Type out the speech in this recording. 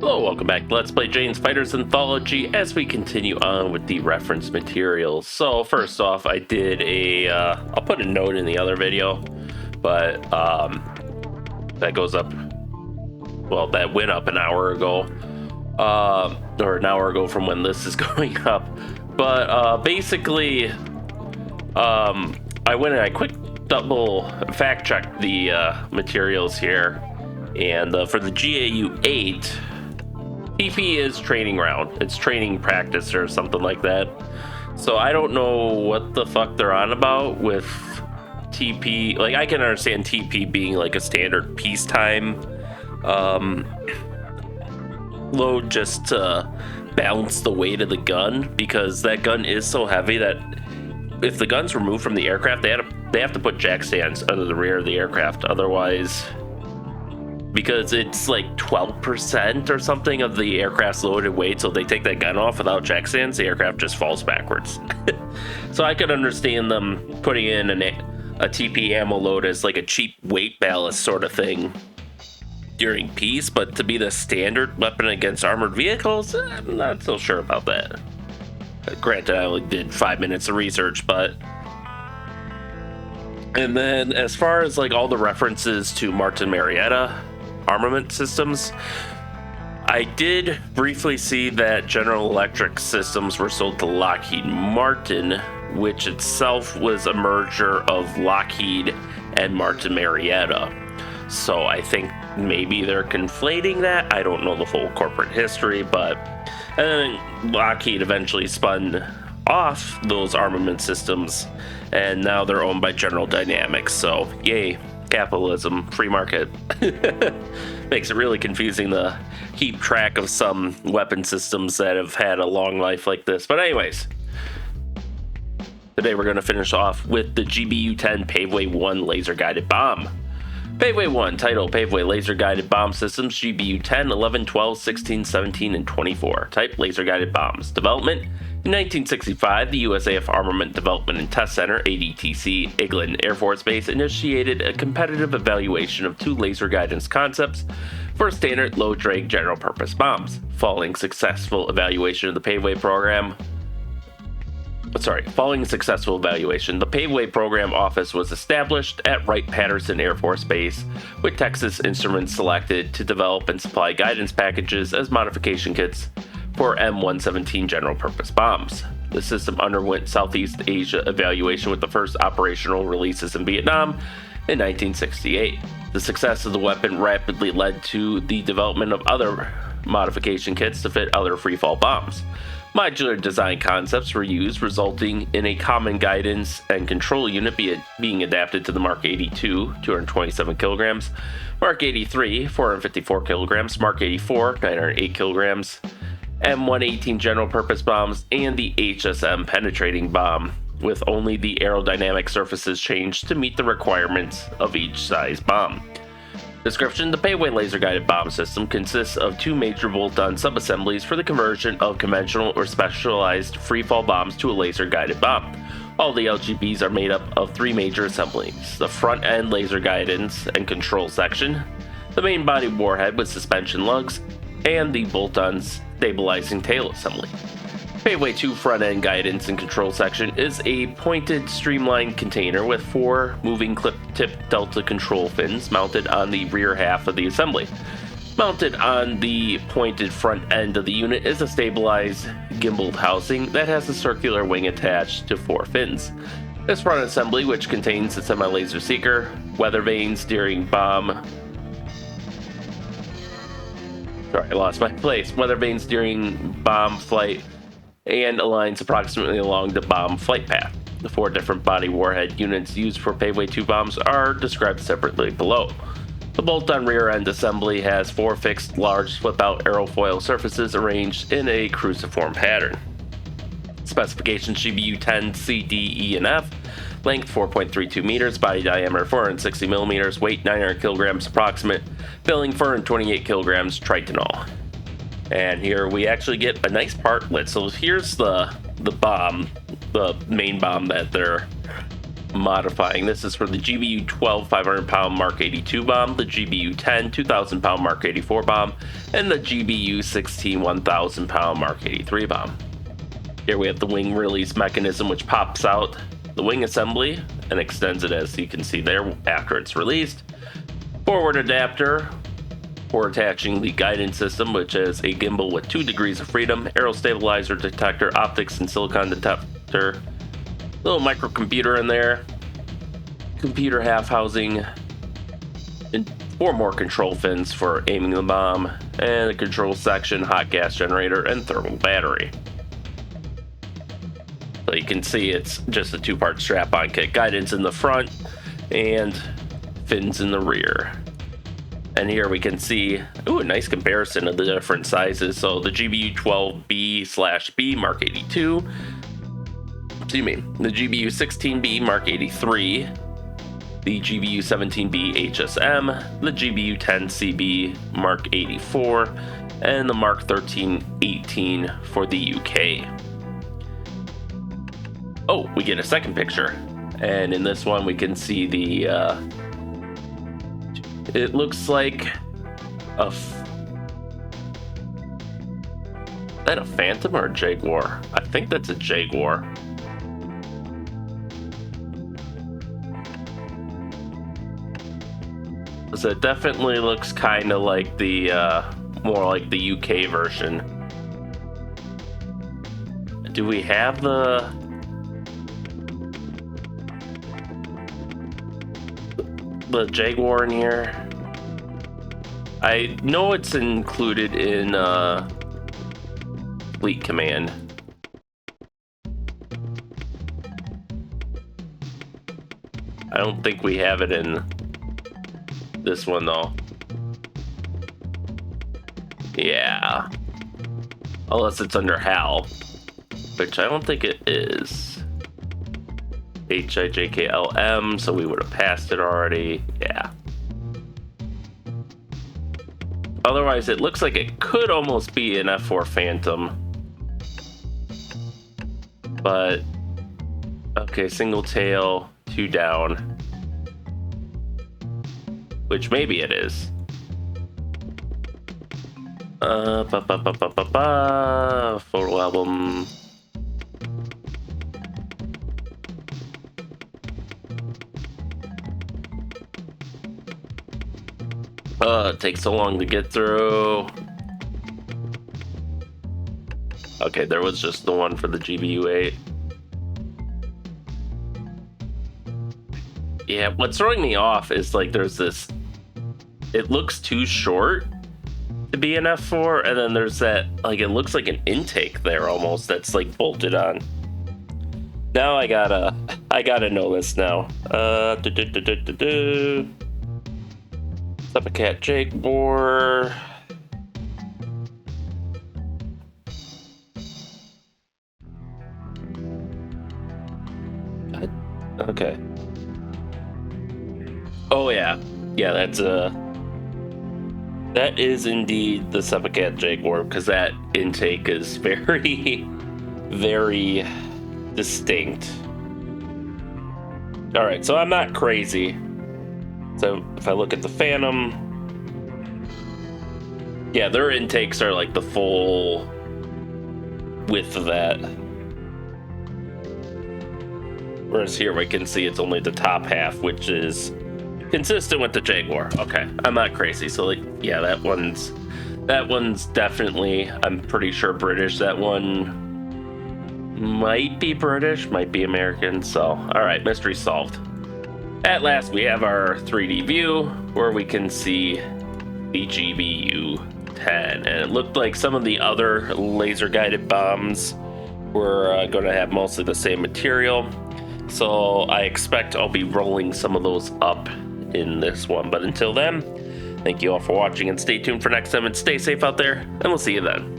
Hello, welcome back to Let's Play Jane's Fighters Anthology as we continue on with the reference materials. So first off, I did I'll put a note in the other video, but that goes up, well, that went up an hour ago, or an hour ago from when this is going up. But basically, I went and I quick double fact checked the materials here, and for the GAU-8, TP is training round. It's training practice or something like that. So I don't know what the fuck they're on about with TP. Like, I can understand TP being like a standard peacetime load just to balance the weight of the gun, because that gun is so heavy that if the gun's removed from the aircraft, they have to put jack stands under the rear of the aircraft. Otherwise, because it's like 12% or something of the aircraft's loaded weight, so they take that gun off without jack stands, the aircraft just falls backwards. So I could understand them putting in a TP ammo load as like a cheap weight ballast sort of thing during peace, but to be the standard weapon against armored vehicles, I'm not so sure about that. Granted, I only did 5 minutes of research, but... And then as far as like all the references to Martin Marietta armament systems, I did briefly see that General Electric systems were sold to Lockheed Martin, which itself was a merger of Lockheed and Martin Marietta. So I think maybe they're conflating that. I don't know the full corporate history, but and then Lockheed eventually spun off those armament systems, and now they're owned by General Dynamics. So yay, capitalism, free market. Makes it really confusing to keep track of some weapon systems that have had a long life like this. But anyways, today we're going to finish off with the GBU-10 Paveway I laser guided bomb. Paveway I, title Paveway Laser Guided Bomb Systems, GBU-10, 11, 12, 16, 17, and 24. Type Laser Guided Bombs. Development: in 1965, the USAF Armament Development and Test Center, ADTC, Eglin Air Force Base, initiated a competitive evaluation of two laser guidance concepts for standard low-drag general-purpose bombs. Following successful evaluation, the Paveway Program Office was established at Wright-Patterson Air Force Base, with Texas Instruments selected to develop and supply guidance packages as modification kits for M117 general-purpose bombs. The system underwent Southeast Asia evaluation with the first operational releases in Vietnam in 1968. The success of the weapon rapidly led to the development of other modification kits to fit other freefall bombs. Modular design concepts were used, resulting in a common guidance and control unit being adapted to the Mark 82, 227 kilograms, Mark 83, 454 kilograms, Mark 84, 908 kilograms, M118 general-purpose bombs, and the HSM penetrating bomb, with only the aerodynamic surfaces changed to meet the requirements of each size bomb. Description: the Paveway laser-guided bomb system consists of two major bolt-on subassemblies for the conversion of conventional or specialized freefall bombs to a laser-guided bomb. All the LGBs are made up of three major assemblies: the front-end laser guidance and control section, the main body warhead with suspension lugs, and the bolt-on stabilizing tail assembly. Paveway II front-end guidance and control section is a pointed, streamlined container with four moving clip-tip delta control fins mounted on the rear half of the assembly. Mounted on the pointed front end of the unit is a stabilized gimbaled housing that has a circular wing attached to four fins. This front assembly, which contains the semi-laser seeker, weather vane steering bomb... Sorry, I lost my place. Weather vane steering bomb flight, and aligns approximately along the bomb flight path. The four different body warhead units used for Paveway II bombs are described separately below. The bolt-on rear end assembly has four fixed large flip-out aerofoil surfaces arranged in a cruciform pattern. Specifications: GBU-10 C, D, E, and F. Length 4.32 meters, body diameter 460 millimeters, weight 900 kilograms approximate, filling 428 kilograms Tritonol. And here we actually get a nice partlet. So here's the bomb, the main bomb that they're modifying. This is for the GBU-12 500-pound Mark 82 bomb, the GBU-10 2,000-pound Mark 84 bomb, and the GBU-16 1,000-pound Mark 83 bomb. Here we have the wing release mechanism, which pops out the wing assembly and extends it, as you can see there, after it's released. Forward adapter for attaching the guidance system, which is a gimbal with 2 degrees of freedom, aero stabilizer detector, optics, and silicon detector. Little microcomputer in there, computer half housing, and 4 more control fins for aiming the bomb, and a control section, hot gas generator, and thermal battery. So you can see it's just a 2-part strap-on kit, guidance in the front and fins in the rear. And here we can see, a nice comparison of the different sizes. So the GBU-12B/B Mark 82, the GBU-16B Mark 83, the GBU-17B HSM, the GBU-10CB Mark 84, and the Mark 13-18 for the UK. Oh, we get a second picture. And in this one we can see the, it looks like is that a Phantom or a Jaguar? I think that's a Jaguar. So it definitely looks kind of like the, more like the UK version. Do we have the Jaguar in here? I know it's included in Fleet Command. I don't think we have it in this one though. Yeah. Unless it's under HAL, which I don't think it is. HIJKLM, so we would have passed it already. Yeah. Otherwise, it looks like it could almost be an F4 Phantom. But, okay, single tail, 2 down. Which maybe it is. Photo album. It takes so long to get through. Okay, there was just the one for the GBU-8. Yeah, what's throwing me off is like there's this, it looks too short to be an F4, and then there's that, like, it looks like an intake there almost that's like bolted on. Now I gotta know this now. Cat Jaguar. Okay. Oh yeah, that's that is indeed the Cat Jaguar, because that intake is very, very distinct. All right, so I'm not crazy. So if I look at the Phantom, yeah, their intakes are like the full width of that. Whereas here we can see it's only the top half, which is consistent with the Jaguar. Okay, I'm not crazy. So like, yeah, that one's definitely, I'm pretty sure British. That one might be British, might be American. So, all right, mystery solved. At last, we have our 3D view where we can see the GBU-10, and it looked like some of the other laser-guided bombs were going to have mostly the same material. So I expect I'll be rolling some of those up in this one. But until then, thank you all for watching, and stay tuned for next time, and stay safe out there, and we'll see you then.